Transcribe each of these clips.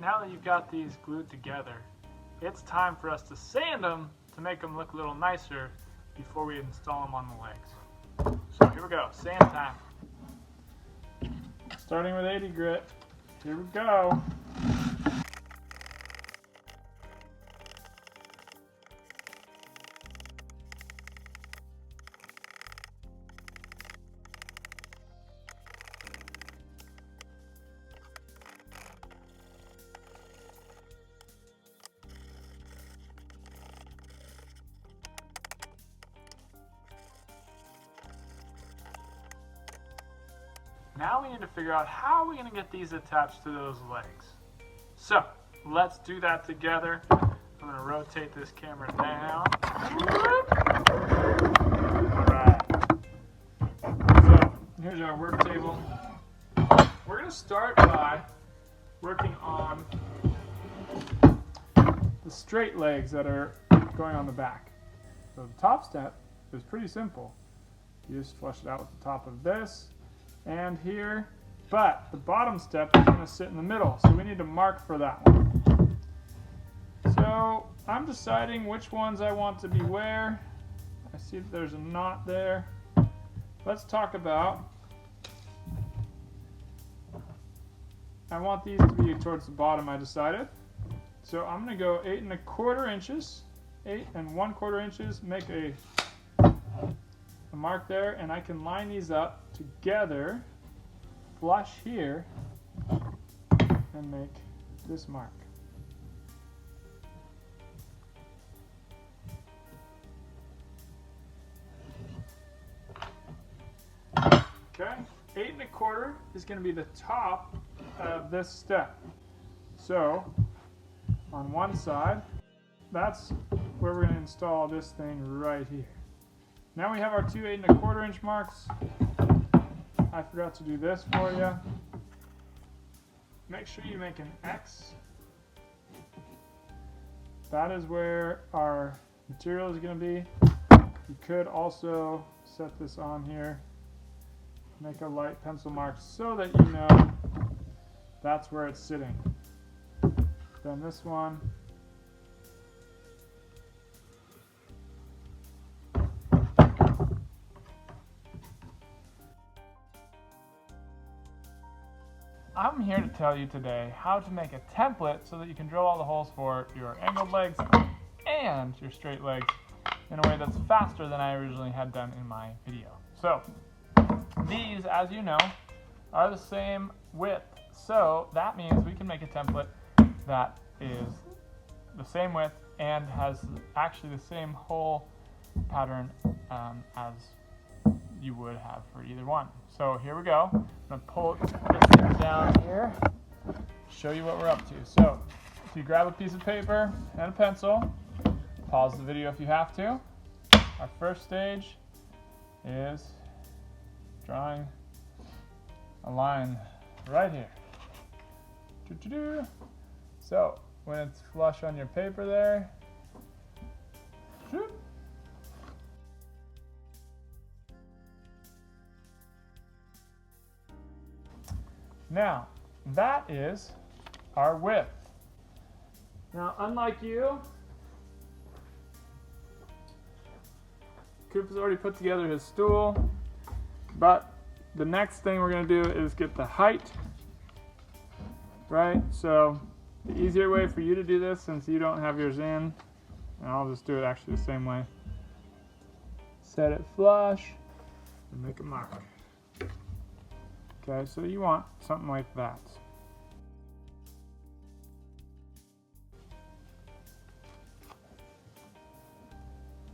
now that you've got these glued together, it's time for us to sand them to make them look a little nicer before we install them on the legs. So here we go, sand time. Starting with 80 grit, here we go. Now we need to figure out how are we going to get these attached to those legs. So let's do that together. I'm going to rotate this camera down. Alright. So here's our work table. We're going to start by working on the straight legs that are going on the back. So the top step is pretty simple. You just flush it out with the top of this and here, but the bottom step is going to sit in the middle, so we need to mark for that one. So I'm deciding which ones I want to be where. I see that there's a knot there. Let's talk about, I want these to be towards the bottom, I decided. So I'm going to go 8 1/4 inches, 8 1/4 inches, make a mark there, and I can line these up together, flush here, and make this mark. Okay, 8 1/4 is going to be the top of this step. So on one side, that's where we're going to install this thing right here. Now we have our two 8 1/4 inch marks. I forgot to do this for you. Make sure you make an X. That is where our material is going to be. You could also set this on here. Make a light pencil mark so that you know that's where it's sitting. Then this one. I'm here to tell you today how to make a template so that you can drill all the holes for your angled legs and your straight legs in a way that's faster than I originally had done in my video. So these, as you know, are the same width. So that means we can make a template that is the same width and has actually the same hole pattern as you would have for either one. So here we go. I'm going to pull this thing down here, show you what we're up to. So if you grab a piece of paper and a pencil, pause the video if you have to. Our first stage is drawing a line right here. So when it's flush on your paper there, now, that is our width. Now, unlike you, Coop has already put together his stool, but the next thing we're going to do is get the height, right? So, the easier way for you to do this, since you don't have yours in, and I'll just do it actually the same way. Set it flush, and make a mark. Okay, so you want something like that.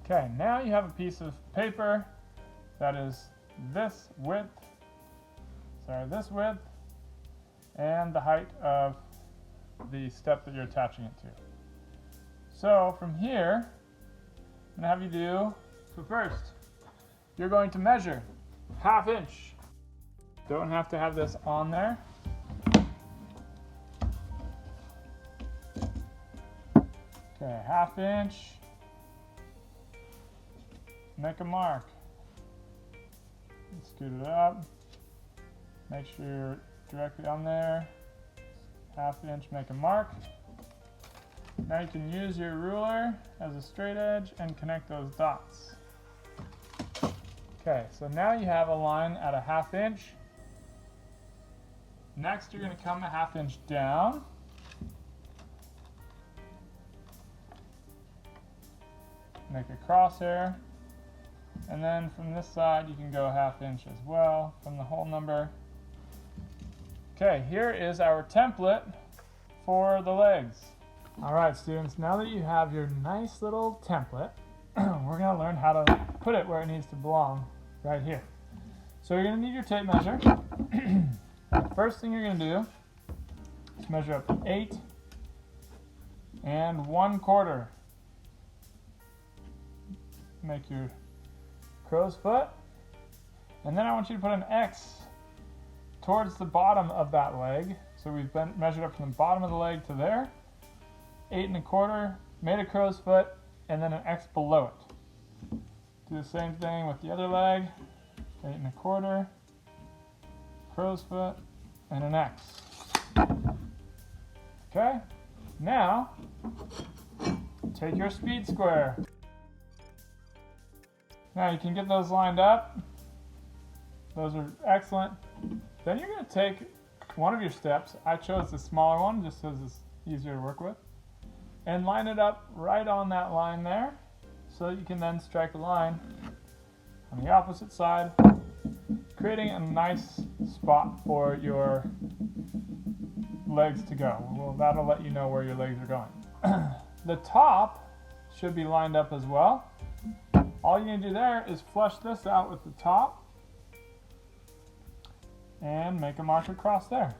Okay, now you have a piece of paper that is this width, and the height of the step that you're attaching it to. So from here, I'm going to have you do, so first, you're going to measure 1/2 inch. Don't have to have this on there. Okay, 1/2 inch. Make a mark. Scoot it up. Make sure you're directly on there. 1/2 inch, make a mark. Now you can use your ruler as a straight edge and connect those dots. Okay, so now you have a line at 1/2 inch. Next, you're going to come 1/2 inch down. Make a crosshair. And then from this side, you can go 1/2 inch as well from the hole number. Okay, here is our template for the legs. All right, students, now that you have your nice little template, we're going to learn how to put it where it needs to belong, right here. So you're going to need your tape measure. The first thing you're going to do is measure up 8 1/4. Make your crow's foot, and then I want you to put an X towards the bottom of that leg. So we've been measured up from the bottom of the leg to there, 8 1/4, made a crow's foot, and then an X below it. Do the same thing with the other leg, 8 1/4, crow's foot, and an X. Okay, now take your speed square. Now you can get those lined up. Those are excellent. Then you're going to take one of your steps. I chose the smaller one just because it's easier to work with. And line it up right on that line there, so that you can then strike a line on the opposite side, creating a nice spot for your legs to go. Well, that'll let you know where your legs are going. The top should be lined up as well. All you're going to do there is flush this out with the top and make a mark across there.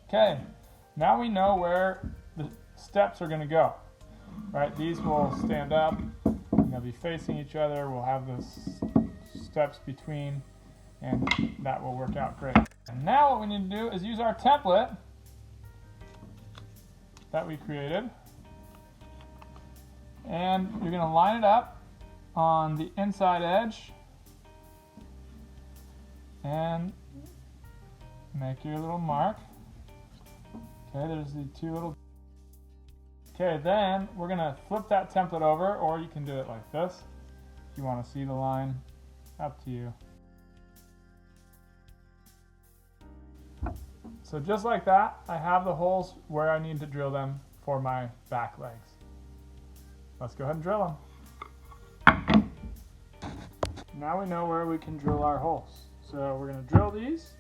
Okay, now we know where the steps are going to go. Right, these will stand up, and they'll be facing each other. We'll have the steps between, and that will work out great. And now what we need to do is use our template that we created, and you're going to line it up on the inside edge and make your little mark. Okay, there's the two little. Okay, then we're going to flip that template over, or you can do it like this if you want to see the line. Up to you. So just like that, I have the holes where I need to drill them for my back legs. Let's go ahead and drill them. Now we know where we can drill our holes. So we're going to drill these,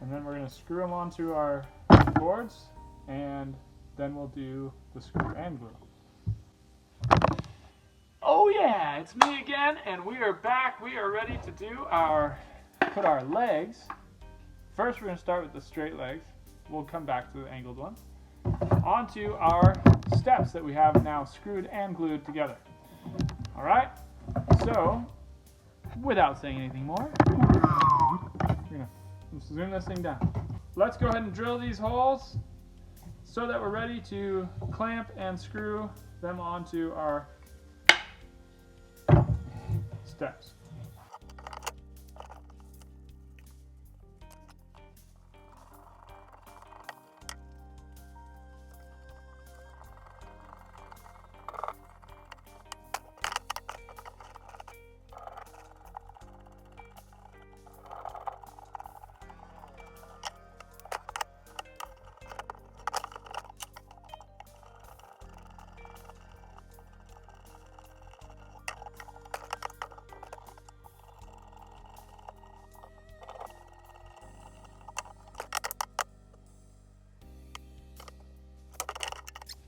and then we're going to screw them onto our boards, and then we'll do the screw and glue. Oh yeah, it's me again, and we are back. We are ready to do put our legs. First, we're going to start with the straight legs. We'll come back to the angled ones. Onto our steps that we have now screwed and glued together. All right, so without saying anything more, we're going to zoom this thing down. Let's go ahead and drill these holes so that we're ready to clamp and screw them onto our steps.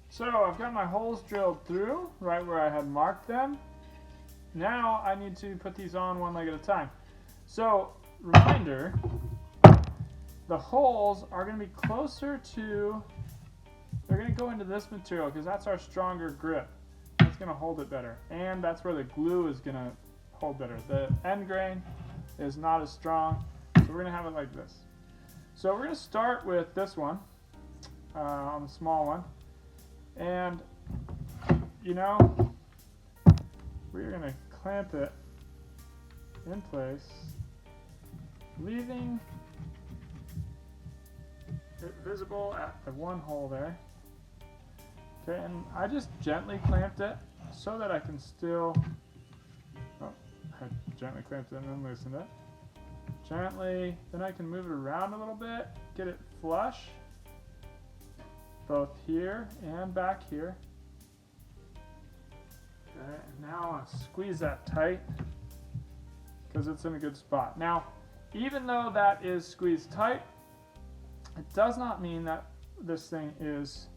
So I've got my holes drilled through right where I had marked them. Now I need to put these on one leg at a time. So reminder, the holes are going to be closer to, they're going to go into this material because that's our stronger grip. That's going to hold it better. And that's where the glue is going to hold better. The end grain is not as strong, so we're going to have it like this. So we're going to start with this one, on the small one. And, you know, we're going to clamp it in place leaving it visible at the one hole there. Okay, and I just gently clamped it so that I can still, oh, I gently clamped it and then loosened it. Gently, then I can move it around a little bit, get it flush, both here and back here. Okay, and now I'll squeeze that tight because it's in a good spot. Now, even though that is squeezed tight, it does not mean that this thing is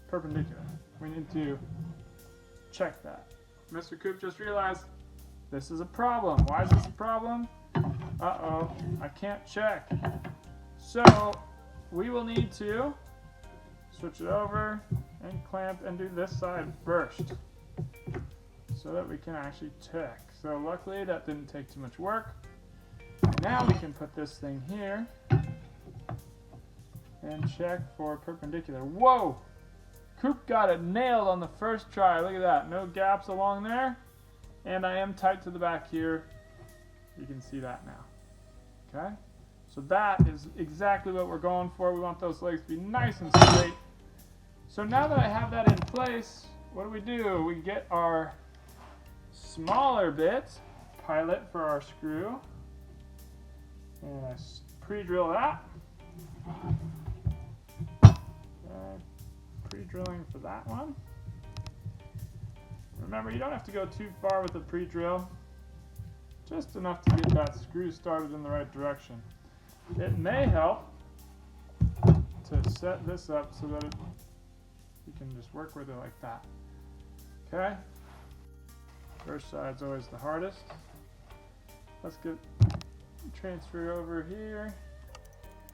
perpendicular. We need to check that. Mr. Coop just realized this is a problem. Why is this a problem? Uh-oh, I can't check. So we will need to switch it over and clamp and do this side first so that we can actually check. So luckily that didn't take too much work. Now we can put this thing here and check for perpendicular. Whoa! Coop got it nailed on the first try. Look at that. No gaps along there. And I am tight to the back here. You can see that now. Okay? So that is exactly what we're going for. We want those legs to be nice and straight. So now that I have that in place, what do? We get our smaller bit, pilot for our screw. And I pre-drill that. Pre-drilling for that one. Remember, you don't have to go too far with the pre-drill. Just enough to get that screw started in the right direction. It may help to set this up so that you can just work with it like that. Okay? First side's always the hardest. Let's get transfer over here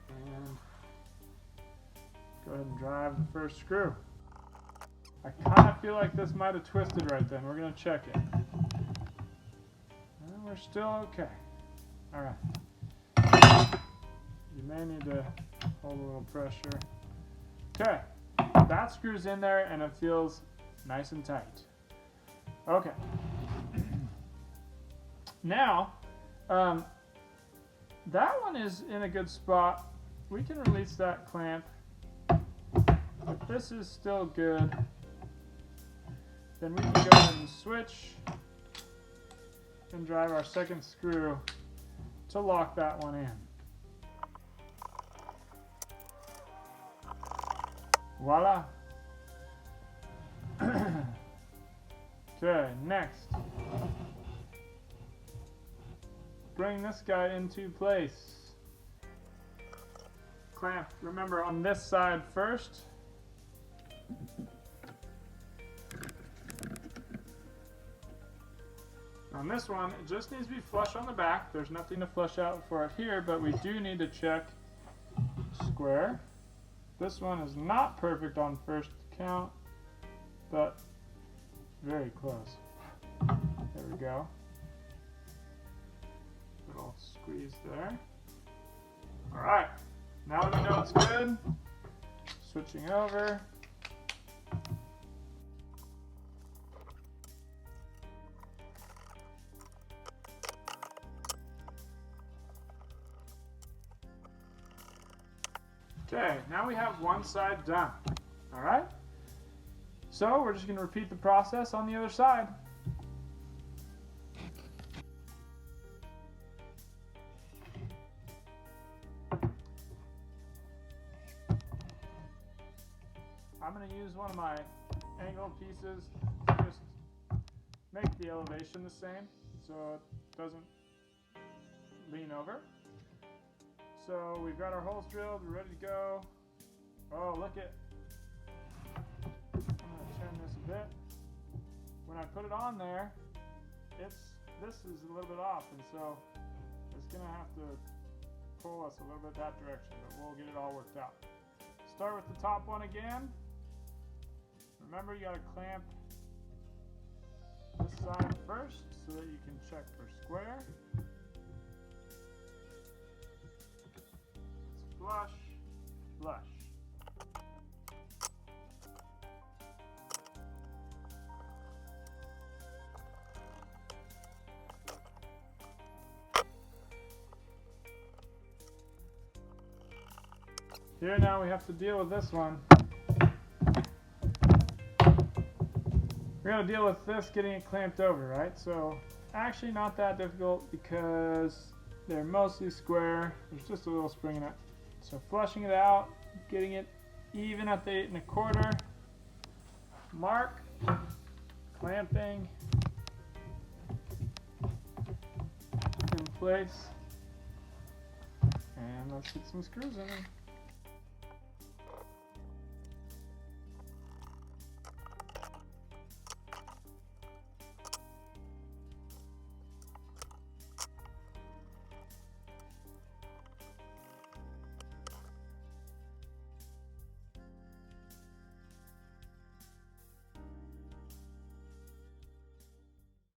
and go ahead and drive the first screw. I kind of feel like this might have twisted right then. We're going to check it. And we're still okay. Alright. You may need to hold a little pressure. Okay. That screws in there and it feels nice and tight. Okay. Now, that one is in a good spot. We can release that clamp. If this is still good, then we can go ahead and switch and drive our second screw to lock that one in. Voila. Okay, next. Bring this guy into place. Clamp, remember, on this side first. On this one, it just needs to be flush on the back. There's nothing to flush out for it here, but we do need to check square. This one is not perfect on first count, but very close. There we go. Little squeeze there. All right, now that we know it's good, switching over. Okay, now we have one side done. All right? So we're just going to repeat the process on the other side. I'm going to use one of my angled pieces to just make the elevation the same so it doesn't lean over. So we've got our holes drilled, we're ready to go. Oh, look it. I'm going to turn this a bit. When I put it on there, this is a little bit off, and so it's going to have to pull us a little bit that direction, but we'll get it all worked out. Start with the top one again. Remember, you got to clamp this side first so that you can check for square. Flush, flush. Here now we have to deal with this one. We're going to deal with this getting it clamped over, right? So actually not that difficult because they're mostly square. There's just a little spring in it. So flushing it out, getting it even at the 8 1/4 mark, clamping in place, and let's get some screws in them.